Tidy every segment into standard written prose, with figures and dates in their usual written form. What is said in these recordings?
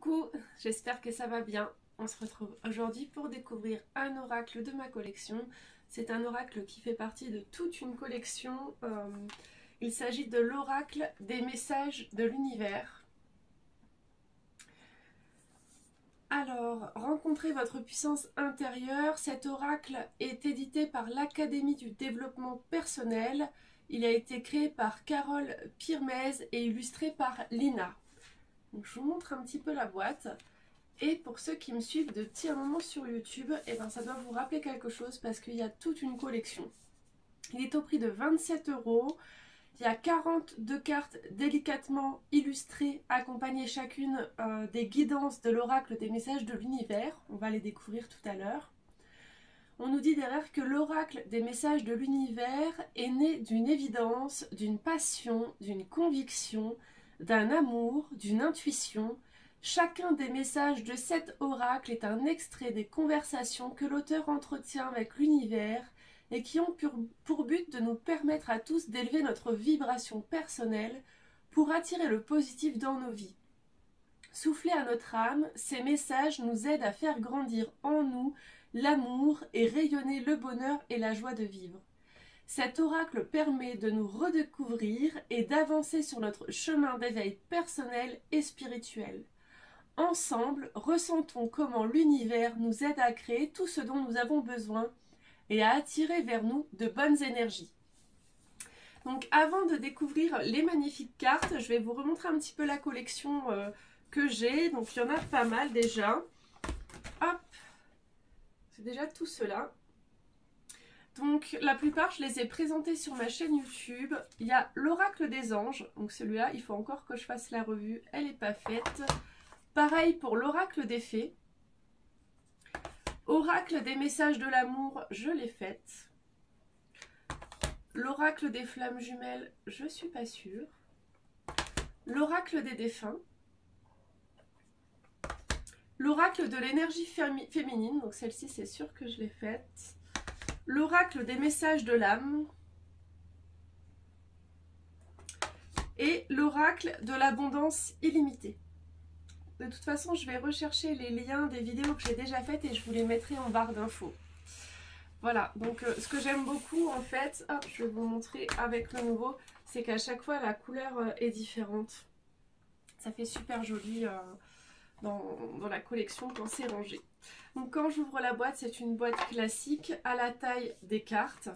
Coucou, j'espère que ça va bien. On se retrouve aujourd'hui pour découvrir un oracle de ma collection. C'est un oracle qui fait partie de toute une collection. Il s'agit de l'oracle des messages de l'univers. Alors, rencontrez votre puissance intérieure. Cet oracle est édité par l'Académie du développement personnel. Il a été créé par Carole Pirmez et illustré par Lina. Donc, je vous montre un petit peu la boîte. Et pour ceux qui me suivent depuis un moment sur YouTube, eh ben, ça doit vous rappeler quelque chose parce qu'il y a toute une collection. Il est au prix de 27 €. Il y a 42 cartes délicatement illustrées, accompagnées chacune des guidances de l'oracle des messages de l'univers. On va les découvrir tout à l'heure. On nous dit derrière que l'oracle des messages de l'univers est né d'une évidence, d'une passion, d'une conviction, d'un amour, d'une intuition. Chacun des messages de cet oracle est un extrait des conversations que l'auteur entretient avec l'univers et qui ont pour but de nous permettre à tous d'élever notre vibration personnelle pour attirer le positif dans nos vies. Soufflés à notre âme, ces messages nous aident à faire grandir en nous l'amour et rayonner le bonheur et la joie de vivre. Cet oracle permet de nous redécouvrir et d'avancer sur notre chemin d'éveil personnel et spirituel. Ensemble, ressentons comment l'univers nous aide à créer tout ce dont nous avons besoin et à attirer vers nous de bonnes énergies. Donc avant de découvrir les magnifiques cartes, je vais vous remontrer un petit peu la collection que j'ai. Donc il y en a pas mal déjà. Hop, c'est déjà tout cela. Donc la plupart je les ai présentés sur ma chaîne YouTube. Il y a l'oracle des anges. Donc celui-là, il faut encore que je fasse la revue. Elle n'est pas faite. Pareil pour l'oracle des fées. Oracle des messages de l'amour, je l'ai faite. L'oracle des flammes jumelles, je suis pas sûre. L'oracle des défunts. L'oracle de l'énergie féminine, donc celle-ci c'est sûr que je l'ai faite. L'oracle des messages de l'âme. Et l'oracle de l'abondance illimitée. De toute façon, je vais rechercher les liens des vidéos que j'ai déjà faites et je vous les mettrai en barre d'infos. Voilà, donc ce que j'aime beaucoup en fait, hop, je vais vous montrer avec le nouveau, c'est qu'à chaque fois la couleur est différente. Ça fait super joli dans la collection quand c'est rangé. Donc quand j'ouvre la boîte, c'est une boîte classique à la taille des cartes.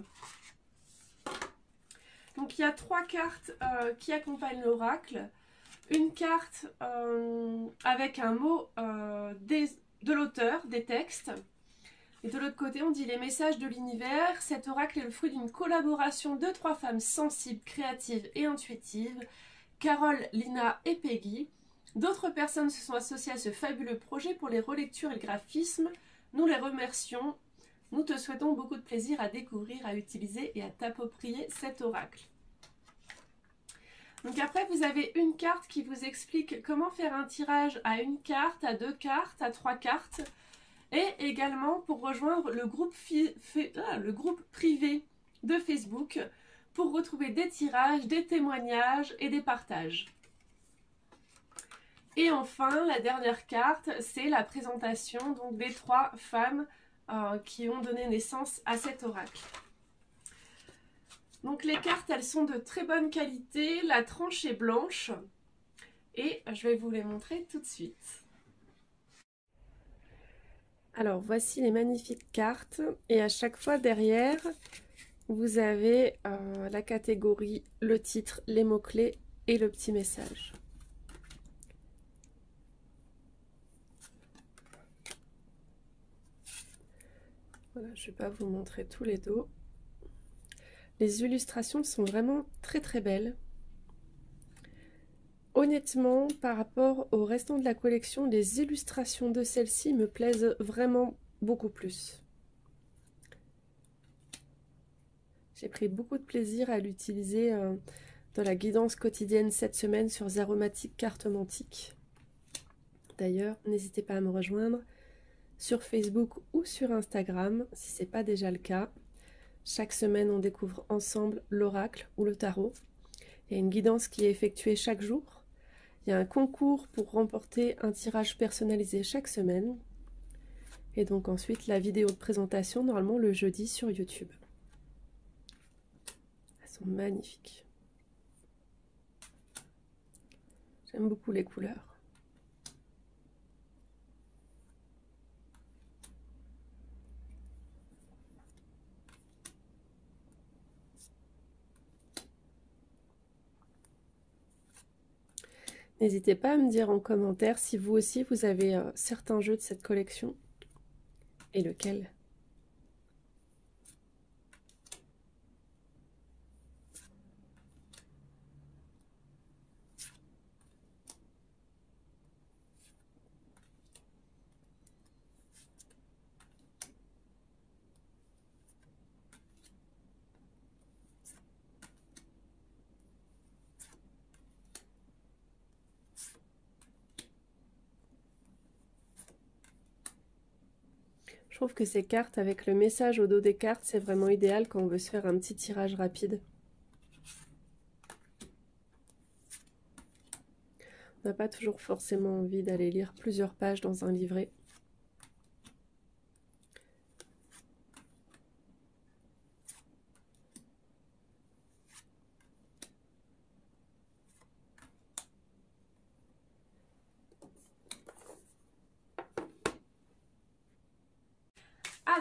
Donc il y a 3 cartes qui accompagnent l'oracle. Une carte avec un mot de l'auteur, des textes. Et de l'autre côté, on dit les messages de l'univers. Cet oracle est le fruit d'une collaboration de 3 femmes sensibles, créatives et intuitives. Carole, Lina et Peggy. D'autres personnes se sont associées à ce fabuleux projet pour les relectures et le graphisme. Nous les remercions. Nous te souhaitons beaucoup de plaisir à découvrir, à utiliser et à t'approprier cet oracle. Donc après, vous avez une carte qui vous explique comment faire un tirage à 1 carte, à 2 cartes, à 3 cartes. Et également pour rejoindre le groupe privé de Facebook pour retrouver des tirages, des témoignages et des partages. Et enfin, la dernière carte, c'est la présentation donc, des 3 femmes qui ont donné naissance à cet oracle. Donc les cartes, elles sont de très bonne qualité, la tranche est blanche et je vais vous les montrer tout de suite. Alors voici les magnifiques cartes et à chaque fois derrière, vous avez la catégorie, le titre, les mots-clés et le petit message. Voilà, je ne vais pas vous montrer tous les dos. Les illustrations sont vraiment très très belles. Honnêtement, par rapport au restant de la collection, les illustrations de celle-ci me plaisent vraiment beaucoup plus. J'ai pris beaucoup de plaisir à l'utiliser dans la guidance quotidienne cette semaine sur Aromatique Cartomantique. D'ailleurs, n'hésitez pas à me rejoindre sur Facebook ou sur Instagram si ce n'est pas déjà le cas. Chaque semaine, on découvre ensemble l'oracle ou le tarot. Il y a une guidance qui est effectuée chaque jour. Il Il y a un concours pour remporter un tirage personnalisé chaque semaine. Et donc ensuite la vidéo de présentation, normalement le jeudi sur YouTube. Elles sont magnifiques. J'aime beaucoup les couleurs. N'hésitez pas à me dire en commentaire si vous aussi vous avez certains jeux de cette collection et lequel. Je trouve que ces cartes avec le message au dos des cartes, c'est vraiment idéal quand on veut se faire un petit tirage rapide. On n'a pas toujours forcément envie d'aller lire plusieurs pages dans un livret.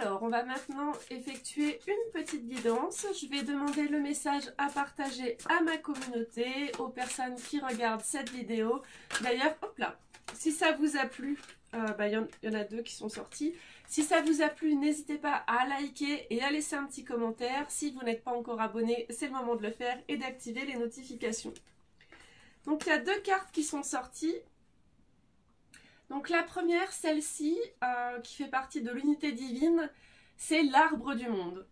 Alors, on va maintenant effectuer une petite guidance. Je vais demander le message à partager à ma communauté, aux personnes qui regardent cette vidéo. D'ailleurs, hop là, si ça vous a plu, il y en a 2 qui sont sortis. Si ça vous a plu, n'hésitez pas à liker et à laisser un petit commentaire. Si vous n'êtes pas encore abonné, c'est le moment de le faire et d'activer les notifications. Donc, il y a 2 cartes qui sont sorties. Donc la première, celle-ci, qui fait partie de l'unité divine, c'est l'arbre du monde.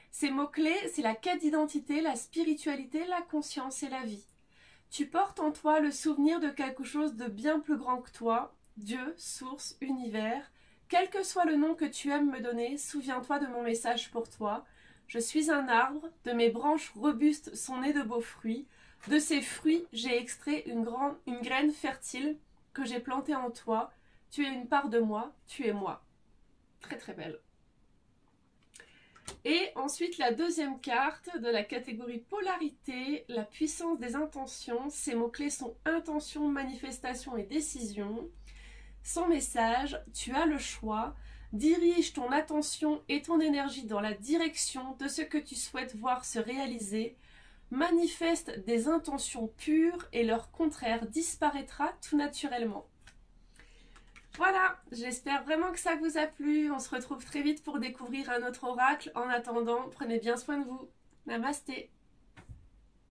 Ces mots-clés, c'est la quête d'identité, la spiritualité, la conscience et la vie. Tu portes en toi le souvenir de quelque chose de bien plus grand que toi, Dieu, source, univers. Quel que soit le nom que tu aimes me donner, souviens-toi de mon message pour toi. Je suis un arbre, de mes branches robustes sont nés de beaux fruits. De ces fruits, j'ai extrait une graine fertile que j'ai planté en toi. Tu es une part de moi, tu es moi. Très très belle. Et ensuite la deuxième carte de la catégorie polarité, la puissance des intentions. Ces mots-clés sont intention, manifestation et décision. Son message, tu as le choix. Dirige ton attention et ton énergie dans la direction de ce que tu souhaites voir se réaliser. Manifeste des intentions pures et leur contraire disparaîtra tout naturellement. Voilà, j'espère vraiment que ça vous a plu. On se retrouve très vite pour découvrir un autre oracle. En attendant, prenez bien soin de vous. Namasté.